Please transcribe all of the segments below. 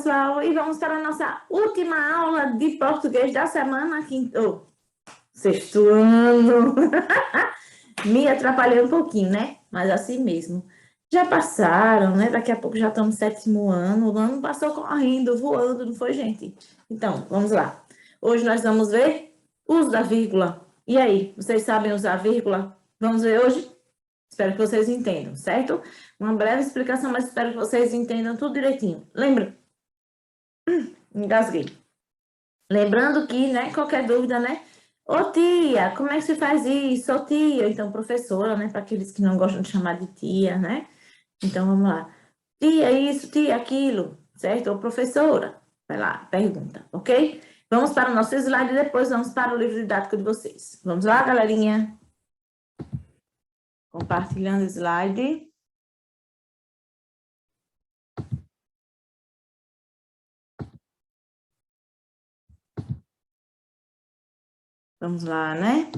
pessoal, e vamos para a nossa última aula de português da semana, sexto ano. Me atrapalhei um pouquinho, né? Mas assim mesmo. Já passaram, né? Daqui a pouco já estamos no sétimo ano. O ano passou correndo, voando, não foi, gente? Então, vamos lá. Hoje nós vamos ver uso da vírgula. E aí, vocês sabem usar vírgula? Vamos ver hoje? Espero que vocês entendam, certo? Uma breve explicação, mas espero que vocês entendam tudo direitinho. Lembra? Engasguei. Lembrando que, né, qualquer dúvida, né? Ô tia, como é que se faz isso? Ô tia, então professora, né? Para aqueles que não gostam de chamar de tia, né? Então vamos lá. Tia isso, tia aquilo, certo? Ou professora. Vai lá, pergunta, ok? Vamos para o nosso slide e depois vamos para o livro didático de vocês. Vamos lá, galerinha? Compartilhando o slide. Vamos lá, né?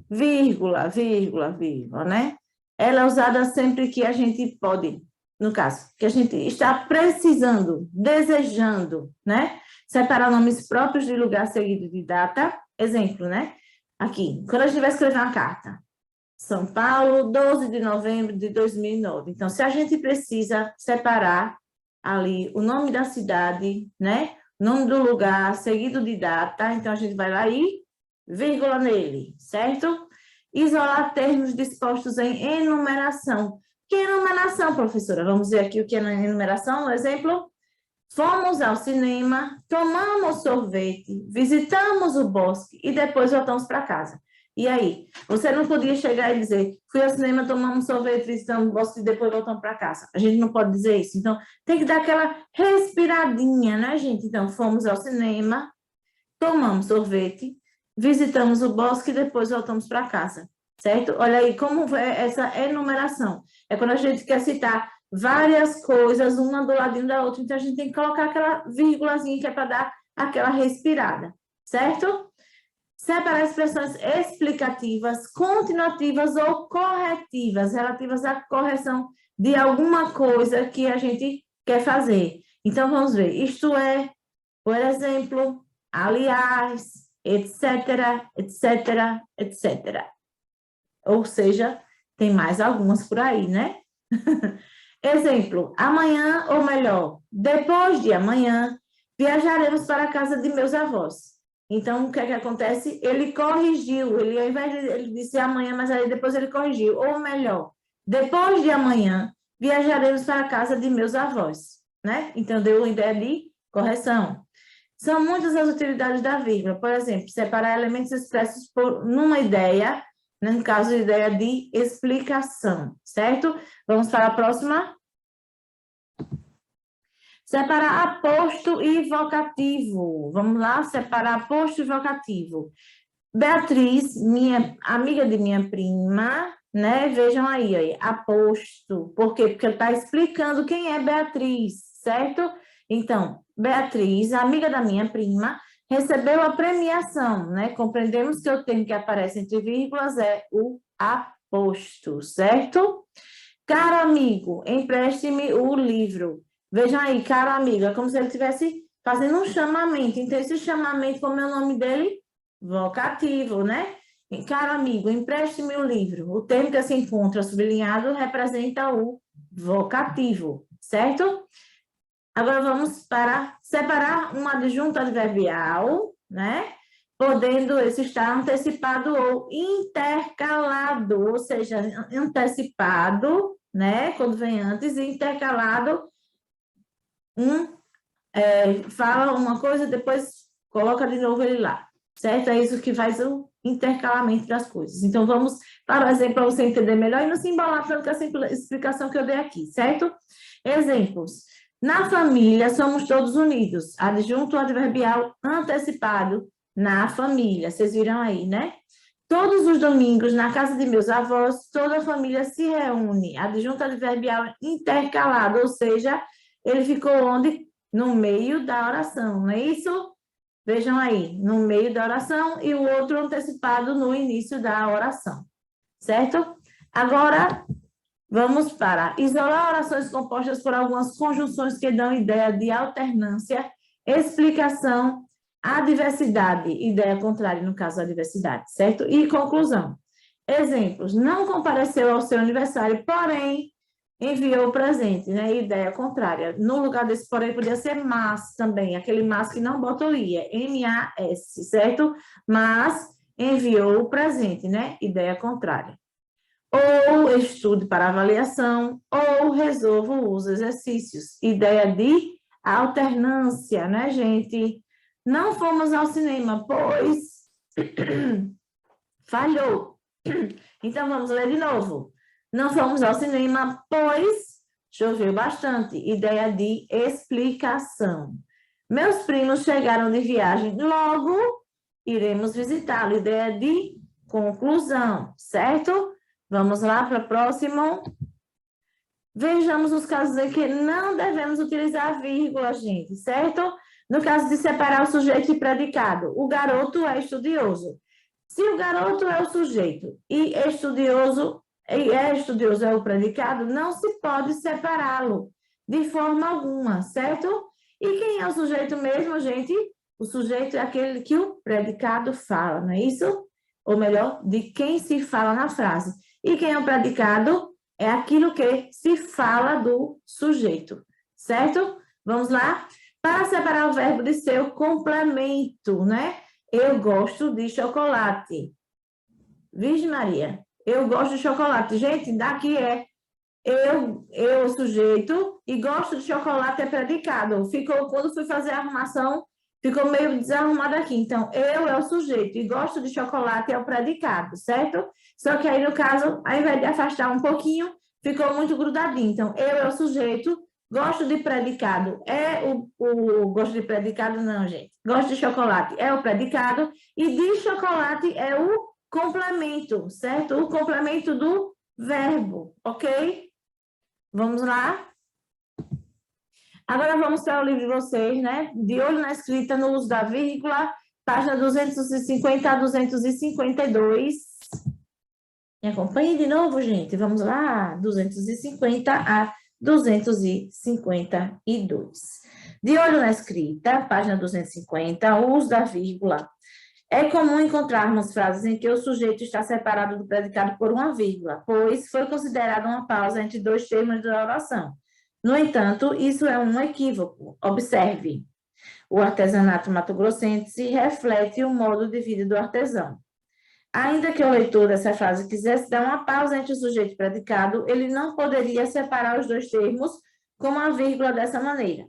Vírgula, vírgula, vírgula, né? Ela é usada sempre que a gente pode, no caso, que a gente está precisando, desejando, né? Separar nomes próprios de lugar seguido de data. Exemplo, né? Aqui, quando a gente vai escrever uma carta. São Paulo, 12 de novembro de 2009. Então, se a gente precisa separar ali o nome da cidade, né? Nome do lugar, seguido de data, então a gente vai lá e vírgula nele, certo? Isolar termos dispostos em enumeração. Que enumeração, professora? Vamos ver aqui o que é enumeração. Um exemplo: fomos ao cinema, tomamos sorvete, visitamos o bosque e depois voltamos para casa. E aí? Você não podia chegar e dizer, fui ao cinema, tomamos sorvete, visitamos o bosque e depois voltamos para casa. A gente não pode dizer isso. Então, tem que dar aquela respiradinha, né, gente? Então, fomos ao cinema, tomamos sorvete, visitamos o bosque e depois voltamos para casa, certo? Olha aí como é essa enumeração. É quando a gente quer citar várias coisas, uma do ladinho da outra, então a gente tem que colocar aquela vírgulazinha que é para dar aquela respirada, certo? Separar expressões explicativas, continuativas ou corretivas, relativas à correção de alguma coisa que a gente quer fazer. Então, vamos ver. Isto é, por exemplo, aliás, etc, etc, etc. Ou seja, tem mais algumas por aí, né? Exemplo, amanhã, ou melhor, depois de amanhã, viajaremos para a casa de meus avós. Então, o que é que acontece? Ele corrigiu, ao invés de ele disse amanhã, mas aí depois ele corrigiu. Ou melhor, depois de amanhã, viajaremos para a casa de meus avós, né? Então, deu uma ideia de correção. São muitas as utilidades da vírgula. Por exemplo, separar elementos expressos numa ideia, no caso, ideia de explicação, certo? Vamos para a próxima. Separar aposto e vocativo. Vamos lá, separar aposto e vocativo. Beatriz, minha amiga de minha prima, né? Vejam aí, aposto. Por quê? Porque ele está explicando quem é Beatriz, certo? Então, Beatriz, amiga da minha prima, recebeu a premiação, né? Compreendemos que o termo que aparece entre vírgulas é o aposto, certo? Caro amigo, empreste-me o livro. Vejam aí, caro amigo, é como se ele estivesse fazendo um chamamento. Então, esse chamamento, como é o nome dele? Vocativo, né? Caro amigo, empreste-me o livro. O termo que se encontra sublinhado representa o vocativo, certo? Agora vamos para separar um adjunto adverbial, né? Podendo esse estar antecipado ou intercalado, ou seja, antecipado, né? Quando vem antes, e intercalado, fala uma coisa, depois coloca de novo ele lá, certo? É isso que faz o intercalamento das coisas. Então, vamos para o exemplo para você entender melhor e não se embolar tanto com essa explicação que eu dei aqui, certo? Exemplos. Na família, somos todos unidos. Adjunto adverbial antecipado na família. Vocês viram aí, né? Todos os domingos, na casa de meus avós, toda a família se reúne. Adjunto adverbial intercalado, ou seja, ele ficou onde? No meio da oração, não é isso? Vejam aí, no meio da oração e o outro antecipado no início da oração, certo? Agora, Vamos para isolar orações compostas por algumas conjunções que dão ideia de alternância, explicação, adversidade, ideia contrária, no caso, adversidade, certo? E conclusão. Exemplos: não compareceu ao seu aniversário, porém enviou o presente, né? Ideia contrária. No lugar desse porém podia ser mas também, aquele mas que não botou ia, M-A-S, certo? Mas enviou o presente, né? Ideia contrária. Ou estude para avaliação, ou resolva os exercícios. Ideia de alternância, né, gente? Não fomos ao cinema, pois falhou. Então, vamos ler de novo. Não fomos ao cinema, pois choveu bastante. Ideia de explicação. Meus primos chegaram de viagem, logo iremos visitá-lo. Ideia de conclusão, certo? Vamos lá para o próximo. Vejamos os casos em que não devemos utilizar a vírgula, gente, certo? No caso de separar o sujeito e predicado, o garoto é estudioso. Se o garoto é o sujeito e estudioso é o predicado, não se pode separá-lo de forma alguma, certo? E quem é o sujeito mesmo, gente? O sujeito é aquele que o predicado fala, não é isso? Ou melhor, de quem se fala na frase. E quem é o predicado? É aquilo que se fala do sujeito, certo? Vamos lá? Para separar o verbo de seu complemento, né? Eu gosto de chocolate. Virgem Maria, eu gosto de chocolate. Gente, daqui é eu sujeito, e gosto de chocolate é predicado. Quando fui fazer a arrumação, ficou meio desarrumado aqui. Então, eu é o sujeito e gosto de chocolate é o predicado, certo? Só que aí, no caso, ao invés de afastar um pouquinho, ficou muito grudadinho. Então, eu é o sujeito, gosto de predicado é gosto de predicado, não, gente. Gosto de chocolate é o predicado e de chocolate é o complemento, certo? O complemento do verbo, ok? Vamos lá? Agora vamos para o livro de vocês, né? De olho na escrita, no uso da vírgula, página 250 a 252. Me acompanhe de novo, gente. Vamos lá, 250 a 252. De olho na escrita, página 250, o uso da vírgula. É comum encontrarmos frases em que o sujeito está separado do predicado por uma vírgula, pois foi considerada uma pausa entre dois termos da oração. No entanto, isso é um equívoco. Observe. O artesanato mato-grossense reflete o modo de vida do artesão. Ainda que o leitor dessa frase quisesse dar uma pausa entre o sujeito e o predicado, ele não poderia separar os dois termos com uma vírgula dessa maneira.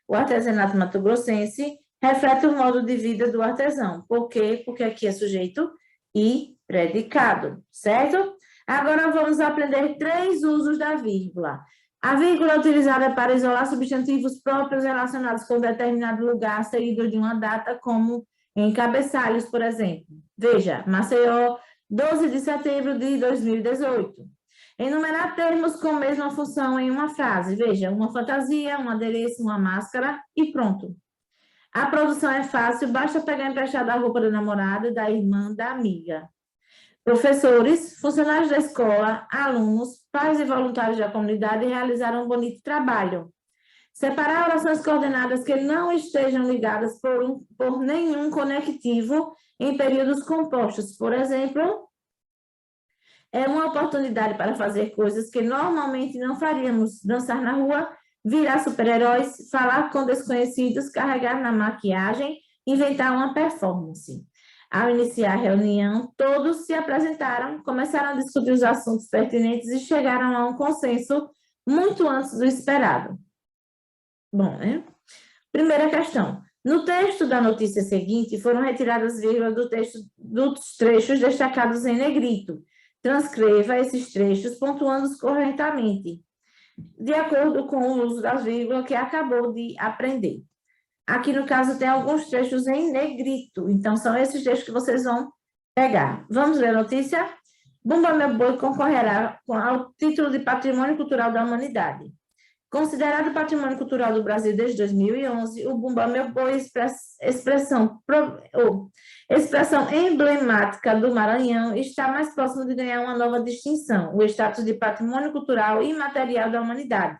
O artesanato mato-grossense reflete o modo de vida do artesão. Por quê? Porque aqui é sujeito e predicado, certo? Agora vamos aprender 3 usos da vírgula. A vírgula é utilizada para isolar substantivos próprios relacionados com determinado lugar, seguido de uma data, como em cabeçalhos, por exemplo. Veja, Maceió, 12 de setembro de 2018. Enumerar termos com mesma função em uma frase. Veja, uma fantasia, um adereço, uma máscara e pronto. A produção é fácil, basta pegar emprestado a roupa da namorada, da irmã, da amiga. Professores, funcionários da escola, alunos, pais e voluntários da comunidade realizaram um bonito trabalho. Separar orações coordenadas que não estejam ligadas por nenhum conectivo em períodos compostos. Por exemplo, é uma oportunidade para fazer coisas que normalmente não faríamos: dançar na rua, virar super-heróis, falar com desconhecidos, carregar na maquiagem, inventar uma performance. Ao iniciar a reunião, todos se apresentaram, começaram a discutir os assuntos pertinentes e chegaram a um consenso muito antes do esperado. Bom, né? Primeira questão. No texto da notícia seguinte, foram retiradas vírgulas dos trechos destacados em negrito. Transcreva esses trechos, pontuando-os corretamente, de acordo com o uso das vírgulas que acabou de aprender. Aqui, no caso, tem alguns trechos em negrito, então são esses trechos que vocês vão pegar. Vamos ler a notícia? Bumba Meu Boi concorrerá ao título de Patrimônio Cultural da Humanidade. Considerado Patrimônio Cultural do Brasil desde 2011, o Bumba Meu Boi, expressão emblemática do Maranhão, está mais próximo de ganhar uma nova distinção, o status de Patrimônio Cultural Imaterial da Humanidade.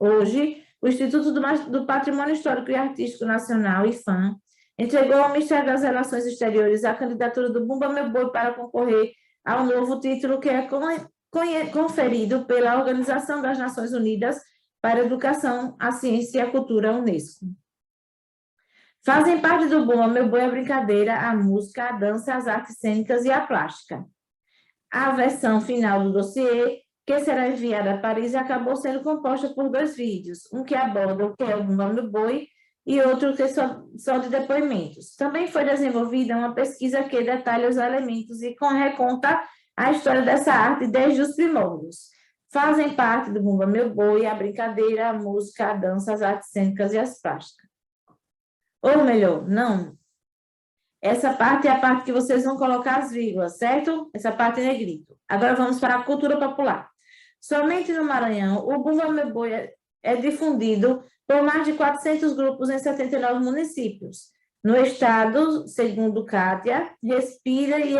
Hoje, o Instituto do Patrimônio Histórico e Artístico Nacional, IFAM, entregou ao Ministério das Relações Exteriores a candidatura do Bumba Meu Boi para concorrer ao novo título que é conferido pela Organização das Nações Unidas para a Educação, a Ciência e a Cultura, Unesco. Fazem parte do Bumba Meu Boi a brincadeira, a música, a dança, as artes cênicas e a plástica. A versão final do dossiê, que será enviada a Paris, acabou sendo composta por 2 vídeos, um que aborda o que é o Bumba Meu Boi e outro que é só de depoimentos. Também foi desenvolvida uma pesquisa que detalha os elementos e reconta a história dessa arte desde os primórdios. Fazem parte do Bumba Meu Boi a brincadeira, a música, a dança, as artes cênicas e as plásticas. Ou melhor, não. Essa parte é a parte que vocês vão colocar as vírgulas, certo? Essa parte em negrito. Agora vamos para a cultura popular. Somente no Maranhão, o Bumba Meu Boi é difundido por mais de 400 grupos em 79 municípios. No estado, segundo Kátia, respira e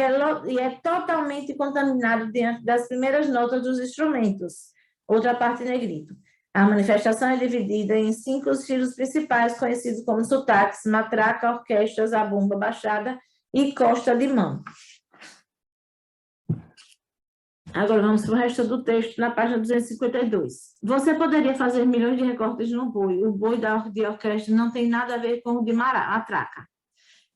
é totalmente contaminado diante das primeiras notas dos instrumentos. Outra parte em negrito. A manifestação é dividida em 5 estilos principais, conhecidos como sotaques, matraca, orquestra, zabumba, baixada e costa de mão. Agora vamos para o resto do texto, na página 252. Você poderia fazer milhões de recortes no boi. O boi de orquestra não tem nada a ver com o de matraca,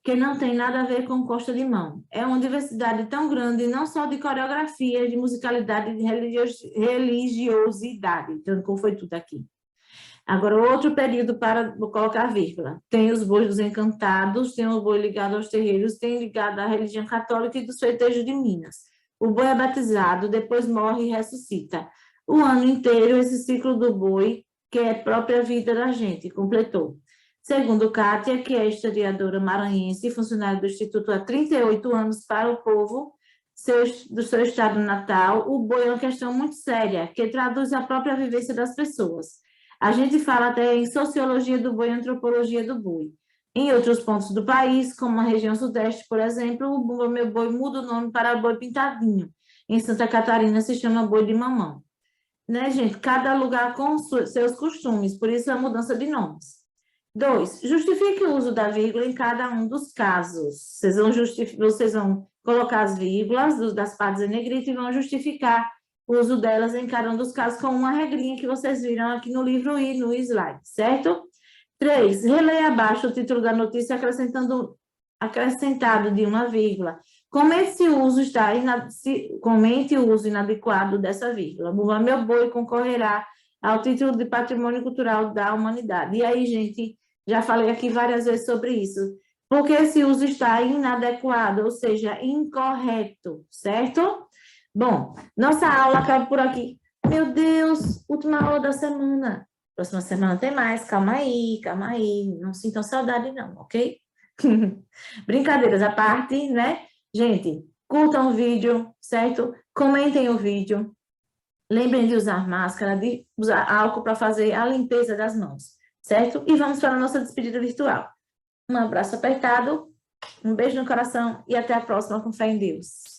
que não tem nada a ver com costa de mão. É uma diversidade tão grande, não só de coreografia, de musicalidade, de religiosidade. Então, como foi tudo aqui. Agora, outro período para colocar vírgula. Tem os bois dos encantados, tem o boi ligado aos terreiros, tem ligado à religião católica e dos festejos de Minas. O boi é batizado, depois morre e ressuscita. O ano inteiro, esse ciclo do boi, que é a própria vida da gente, completou. Segundo Kátia, que é historiadora maranhense e funcionária do Instituto há 38 anos para o povo do seu estado natal, o boi é uma questão muito séria, que traduz a própria vivência das pessoas. A gente fala até em sociologia do boi e antropologia do boi. Em outros pontos do país, como a região sudeste, por exemplo, o Bumba Meu Boi muda o nome para boi pintadinho. Em Santa Catarina se chama boi de mamão. Né, gente? Cada lugar com seus costumes, por isso a mudança de nomes. 2. Justifique o uso da vírgula em cada um dos casos. Vocês vão colocar as vírgulas das partes em negrito e vão justificar o uso delas em cada um dos casos com uma regrinha que vocês viram aqui no livro e no slide, certo? 3. Releia abaixo o título da notícia acrescentado de uma vírgula. Comente o uso inadequado dessa vírgula. Bumba Meu Boi concorrerá ao título de Patrimônio Cultural da Humanidade. E aí, gente, já falei aqui várias vezes sobre isso. Porque esse uso está inadequado, ou seja, incorreto, certo? Bom, nossa aula acaba por aqui. Meu Deus, última aula da semana. Próxima semana tem mais, calma aí, não sintam saudade não, ok? Brincadeiras à parte, né? Gente, curtam o vídeo, certo? Comentem o vídeo. Lembrem de usar máscara, de usar álcool para fazer a limpeza das mãos, certo? E vamos para a nossa despedida virtual. Um abraço apertado, um beijo no coração e até a próxima com fé em Deus.